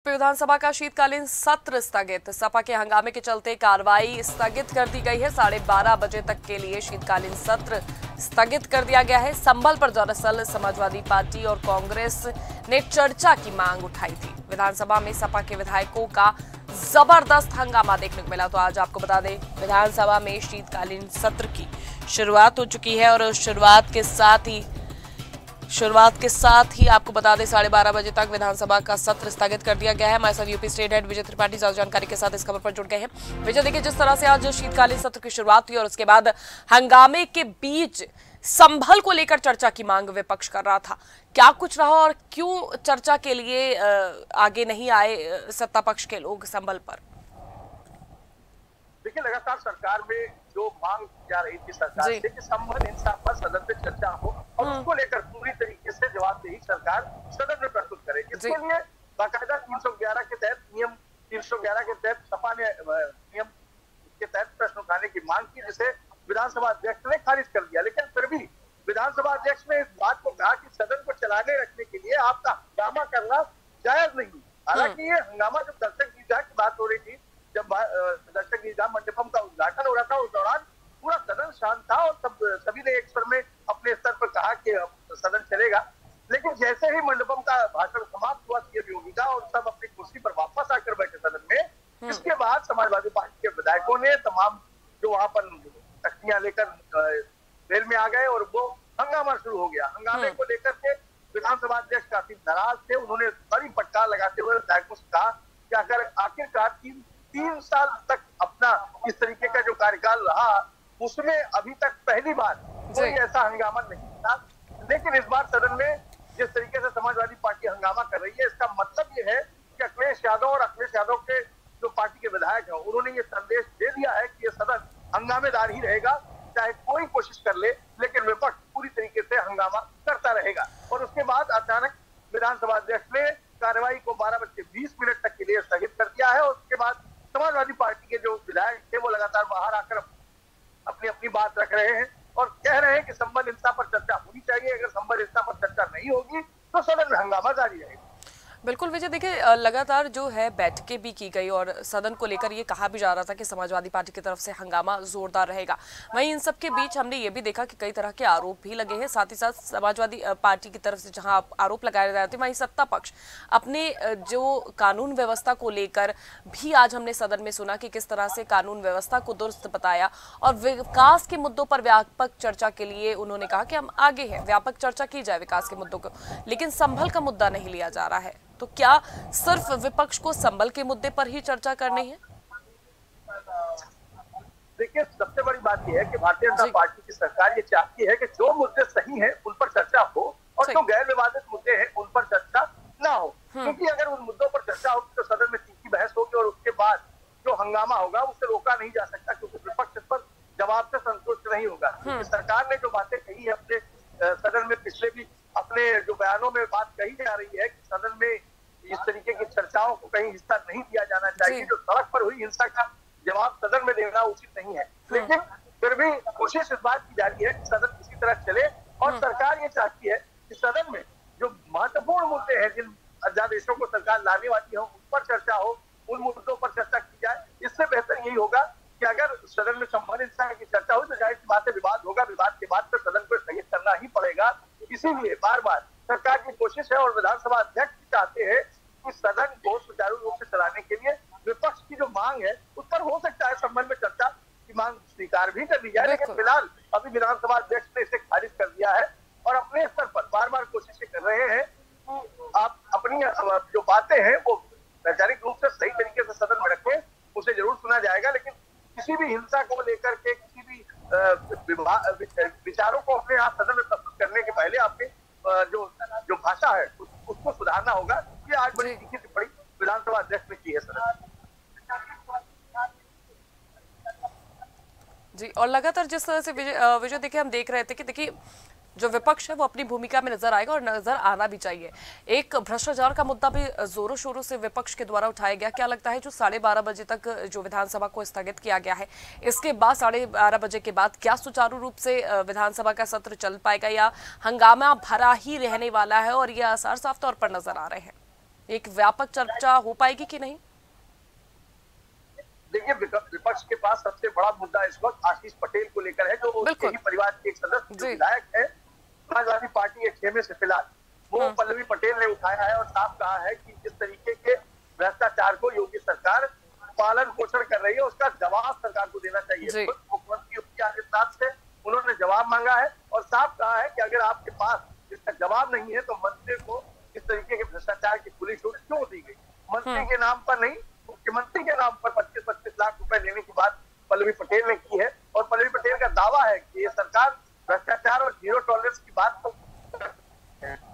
UP विधानसभा का शीतकालीन सत्र स्थगित। सपा के हंगामे के चलते कार्रवाई स्थगित कर दी गई है। 12:30 बजे तक के लिए शीतकालीन सत्र स्थगित कर दिया गया है। संभल पर दरअसल समाजवादी पार्टी और कांग्रेस ने चर्चा की मांग उठाई थी। विधानसभा में सपा के विधायकों का जबरदस्त हंगामा देखने को मिला। तो आज आपको बता दें, विधानसभा में शीतकालीन सत्र की शुरुआत हो चुकी है और शुरुआत के साथ ही आपको बता दें 12:30 बजे तक विधानसभा का सत्र स्थगित कर दिया गया है। हमारे साथ यूपी स्टेट हेड विजय त्रिपाठी ज्यादा जानकारी के साथ इस खबर पर जुड़ गए हैं। विजय, देखिए जिस तरह से आज शीतकालीन सत्र की शुरुआत हुई और उसके बाद हंगामे के बीच संभल को लेकर चर्चा की मांग विपक्ष कर रहा था, क्या कुछ रहा और क्यों चर्चा के लिए आगे नहीं आए सत्ता पक्ष के लोग संभल पर? देखिए, लगातार सरकार में जो मांग जा रही थी सरकार से कि संभल हिंसा पर सदन में चर्चा हो और उसको लेकर पूरी तरीके से जवाबदेही सरकार सदन में प्रस्तुत करे। इसके लिए बाकायदा 311 के तहत नियम 311 के तहत सपा ने नियम के तहत प्रश्न उठाने की मांग की, जिसे विधानसभा अध्यक्ष ने खारिज कर दिया। लेकिन फिर भी विधानसभा अध्यक्ष ने इस बात को कहा कि सदन को चलाने रखने के लिए आपका हंगामा करना जायज नहीं। हालांकि ये हंगामा जब दर्शक गीता की बात हो रही थी, जब दर्शक गीता मंडपम का उद्घाटन हो रहा था, उस दौरान पूरा सदन शांत था और सभी ने एक स्वर में अपने स्तर पर कहा कि सदन चलेगा। लेकिन जैसे ही मंडपम का भाषण समाप्त हुआ सीएम योगी का और सब अपनी कुर्सी पर वापस आकर बैठे सदन में, इसके बाद समाजवादी पार्टी के विधायकों ने तमाम जो वहां पर तख्तियां लेकर रेल में आ गए और वो हंगामा शुरू हो गया। हंगामे को लेकर के विधानसभा अध्यक्ष काफी नाराज थे। उन्होंने बड़ी फटकार लगाते हुए विधायकों से कहा कि अगर आखिरकार 3 साल तक अपना इस तरीके का जो कार्यकाल रहा, उसमें अभी तक पहली बार कोई ऐसा हंगामा नहीं था। लेकिन इस बार सदन में जिस तरीके से समाजवादी पार्टी हंगामा कर रही है, इसका मतलब ये है कि अखिलेश यादव और अखिलेश यादव के जो पार्टी के विधायक हैं, उन्होंने ये संदेश दे दिया है कि ये सदन हंगामेदार ही रहेगा, चाहे कोई कोशिश कर ले, लेकिन विपक्ष पूरी तरीके से हंगामा करता रहेगा। और उसके बाद अचानक विधानसभा अध्यक्ष ने कार्रवाई को 12:20 तक के लिए स्थगित कर दिया है और उसके बाद समाजवादी पार्टी के जो विधायक थे वो लगातार बाहर आकर अपनी अपनी बात रख रहे हैं और कह रहे हैं कि संभल हिंसा पर चर्चा होनी चाहिए। अगर संभल हिंसा पर चर्चा नहीं होगी तो सदन में हंगामा जारी रहेगा। बिल्कुल विजय, देखिए लगातार जो है बैठकें भी की गई और सदन को लेकर ये कहा भी जा रहा था कि समाजवादी पार्टी की तरफ से हंगामा जोरदार रहेगा। वहीं इन सब के बीच हमने ये भी देखा कि कई तरह के आरोप भी लगे हैं। साथ ही साथ समाजवादी पार्टी की तरफ से जहां आरोप लगाए जा रहे थे, वहीं सत्ता पक्ष अपने जो कानून व्यवस्था को लेकर भी आज हमने सदन में सुना कि किस तरह से कानून व्यवस्था को दुरुस्त बताया और विकास के मुद्दों पर व्यापक चर्चा के लिए उन्होंने कहा कि हम आगे हैं, व्यापक चर्चा की जाए विकास के मुद्दों को, लेकिन संभल का मुद्दा नहीं लिया जा रहा है। तो क्या सिर्फ विपक्ष को संभल के मुद्दे पर ही चर्चा करनी है? देखिए, सबसे बड़ी बात यह है कि भारतीय जनता पार्टी की सरकार ये चाहती है कि जो मुद्दे सही हैं उन पर चर्चा हो और जो गैर विवादित मुद्दे हैं उन पर चर्चा ना हो। क्योंकि अगर उन मुद्दों पर चर्चा होगी तो सदन में तीखी बहस होगी और उसके बाद जो हंगामा होगा उसे रोका नहीं जा सकता, क्योंकि विपक्ष इस पर जवाब से संतुष्ट नहीं होगा। क्योंकि सरकार ने जो बातें कही है अपने सदन में, पिछले भी अपने जो बयानों में बात कही जा रही है कि सदन में इस तरीके की चर्चाओं को कहीं हिस्सा नहीं दिया जाना चाहिए। जो सड़क पर हुई हिंसा का जवाब सदन में देना उचित नहीं है। लेकिन फिर भी कोशिश इस बात की जा रही है कि सदन इसी तरह चले और सरकार ये चाहती है कि सदन में जो महत्वपूर्ण मुद्दे हैं, जिन अध्यादेशों को सरकार लाने वाली है, उन पर चर्चा हो, उन मुद्दों पर चर्चा की जाए। इससे बेहतर यही होगा कि अगर सदन में संभल हिंसा की चर्चा हो तो जाहिर सी बात है विवाद होगा, विवाद के बाद फिर सदन को स्थगित करना ही पड़ेगा। इसीलिए बार बार सरकार की कोशिश है और विधानसभा अध्यक्ष चाहते हैं कि सदन को सुचारू रूप से चलाने के लिए विपक्ष की जो मांग है उस पर हो सकता है संबंध में चर्चा की मांग स्वीकार भी कर ली जाए। लेकिन फिलहाल अभी विधानसभा अध्यक्ष ने इसे खारिज कर दिया है और अपने स्तर पर बार बार कोशिशें कर रहे हैं कि आप अपनी जो बातें हैं वो वैचारिक रूप से सही तरीके से सदन में रखें, उसे जरूर सुना जाएगा। लेकिन किसी भी हिंसा को लेकर के किसी भी विचारों को अपने यहाँ सदन में प्रस्तुत करने के पहले आपके जो भाषा है उसको सुधारना होगा। ये आज बड़ी तीखी टिप्पणी विधानसभा अध्यक्ष ने की है सर। जी, और लगातार जिस तरह से विजय देखिए हम देख रहे थे कि देखिए जो विपक्ष है वो अपनी भूमिका में नजर आएगा और नजर आना भी चाहिए। एक भ्रष्टाचार का मुद्दा भी जोरों शोरों से विपक्ष के द्वारा उठाया गया। क्या लगता है जो 12:30 बजे तक जो विधानसभा को स्थगित किया गया है, इसके बाद 12:30 बजे के बाद क्या सुचारू रूप से विधानसभा का सत्र चल पाएगा या हंगामा भरा ही रहने वाला है और ये आसार साफ तौर पर नजर आ रहे हैं? एक व्यापक चर्चा हो पाएगी कि नहीं? देखिए, विपक्ष के पास सबसे बड़ा मुद्दा इस वक्त आशीष पटेल को लेकर है, जो उसके ही परिवार के एक सदस्य जो विधायक है समाजवादी पार्टी के खेमे से फिलहाल वो पल्लवी पटेल ने उठाया है और साफ कहा है कि जिस तरीके के भ्रष्टाचार को योगी सरकार पालन पोषण कर रही है उसका जवाब सरकार को देना चाहिए। मुख्यमंत्री योगी आदित्यनाथ से उन्होंने जवाब मांगा है और साफ कहा है कि अगर आपके पास इसका जवाब नहीं है तो मंत्री को इस तरीके के भ्रष्टाचार की खुली छूट क्यों दी गई। मंत्री के नाम पर नहीं, मुख्यमंत्री के नाम पर 25-25 लाख रुपए लेने की बात पल्लवी पटेल ने की है और पल्लवी पटेल का दावा है कि ये सरकार भ्रष्टाचार और जीरो टॉलरेंस की बात तो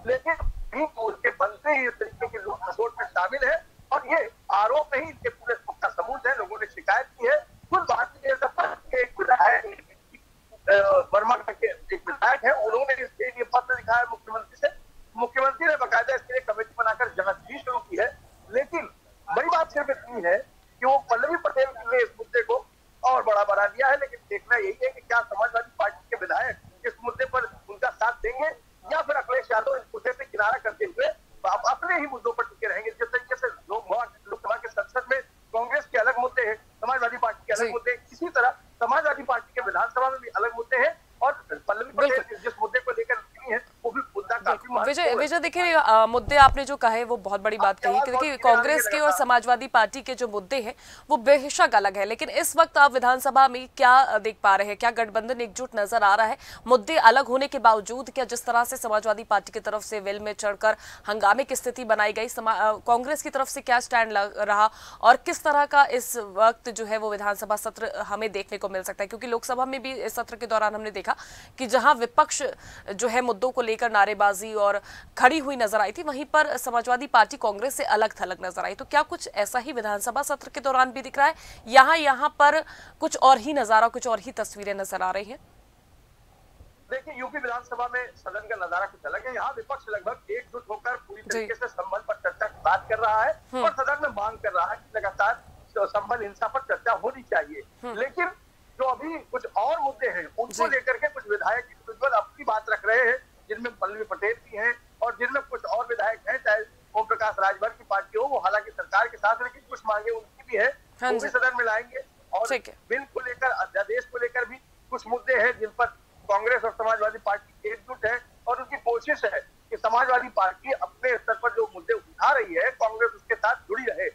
लेकिन उसके बनते ही इस तरीके के लोग रिपोर्ट में शामिल है और ये आरोप नहीं, इनके पूरे पुख्ता सबूत है। लोगों ने शिकायत की है, खुद भारतीय जनता पार्टी के एक विधायक वर्मा के एक विधायक है, उन्होंने इसके लिए पत्र लिखा है मुख्यमंत्री से। मुख्यमंत्री ने बकायदा इसके लिए कमेटी बनाकर जांच भी शुरू की है। लेकिन बड़ी बात सिर्फ इतनी है कि वो पल्लवी पटेल ने इस मुद्दे को और बड़ा बना दिया है। लेकिन देखना यही है कि क्या समाजवादी पार्टी के विधायक इस मुद्दे पर उनका साथ देंगे या फिर अखिलेश यादव इस मुद्दे पे किनारा करते हुए अपने ही मुद्दों पर टिके रहेंगे। जिस तरीके से लोकसभा के संसद में कांग्रेस के अलग मुद्दे हैं, समाजवादी पार्टी के अलग मुद्दे, इसी तरह समाजवादी पार्टी के विधानसभा में भी अलग मुद्दे हैं और पल्लवी पटेल जिस मुद्दे को लेकर है वो भी मुद्दा काफी विजय देखिए, मुद्दे आपने जो कहे वो बहुत बड़ी बात कही कि देखिए कांग्रेस के और समाजवादी पार्टी के जो मुद्दे हैं वो बेशक अलग है, लेकिन इस वक्त आप विधानसभा में क्या देख पा रहे हैं? क्या गठबंधन एकजुट नजर आ रहा है? मुद्दे अलग होने के बावजूद क्या जिस तरह से समाजवादी पार्टी की तरफ से वेल में चढ़कर हंगामे की स्थिति बनाई गई, कांग्रेस की तरफ से क्या स्टैंड रहा और किस तरह का इस वक्त जो है वो विधानसभा सत्र हमें देखने को मिल सकता है? क्योंकि लोकसभा में भी इस सत्र के दौरान हमने देखा कि जहां विपक्ष जो है मुद्दों को लेकर नारेबाजी और खड़ी हुई नजर आई थी, वहीं पर समाजवादी पार्टी कांग्रेस से अलग थलग नजर आई। तो क्या कुछ ऐसा ही विधानसभा सत्र के दौरान भी दिख रहा है? यहाँ पर कुछ और ही नजारा, कुछ और ही तस्वीरें नजर आ रही हैं? देखिए, यूपी विधानसभा में सदन का नजारा कुछ अलग है। यहाँ विपक्ष लगभग एकजुट होकर पूरी तरीके से संबल पर चर्चा की बात कर रहा है और सदन में मांग कर रहा है कि लगातार संबल हिंसा पर चर्चा होनी चाहिए। लेकिन जो अभी कुछ और मुद्दे हैं उनको लेकर के कुछ विधायक इंडिविजुअल अपनी बात रख रहे हैं, जिनमें पल्लवी पटेल भी हैं और जिनमें कुछ और विधायक हैं, चाहे ओम प्रकाश राजभर की पार्टी हो, वो हालांकि सरकार के साथ, लेकिन कुछ मांगे उनकी भी है, वो भी सदन में लाएंगे। और बिल को लेकर, अध्यादेश को लेकर भी कुछ मुद्दे हैं जिन पर कांग्रेस और समाजवादी पार्टी एकजुट है और उनकी कोशिश है कि समाजवादी पार्टी अपने स्तर पर जो मुद्दे उठा रही है कांग्रेस उसके साथ जुड़ी रहे।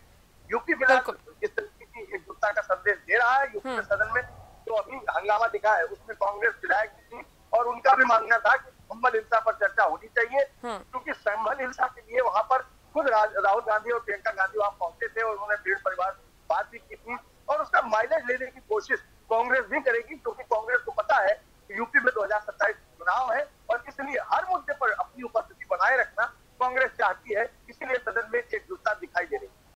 यूपी फिलहाल इस तरीके की एकजुटता का संदेश दे रहा है। यूपी के सदन में जो अभी हंगामा दिखा है उसमें कांग्रेस विधायक थी और उनका भी मानना था कि संबल हिंसा पर चर्चा होनी चाहिए, क्योंकि संबल हिंसा के लिए वहां पर खुद राहुल गांधी और प्रियंका गांधी वहां पहुंचे थे और उन्होंने भीड़ परिवार बात भी की थी और उसका माइलेज लेने की कोशिश कांग्रेस भी करेगी, क्योंकि कांग्रेस को पता है कि यूपी में 2027 चुनाव है और इसलिए हर मुद्दे पर अपनी उपस्थिति बनाए रखना कांग्रेस चाहती है।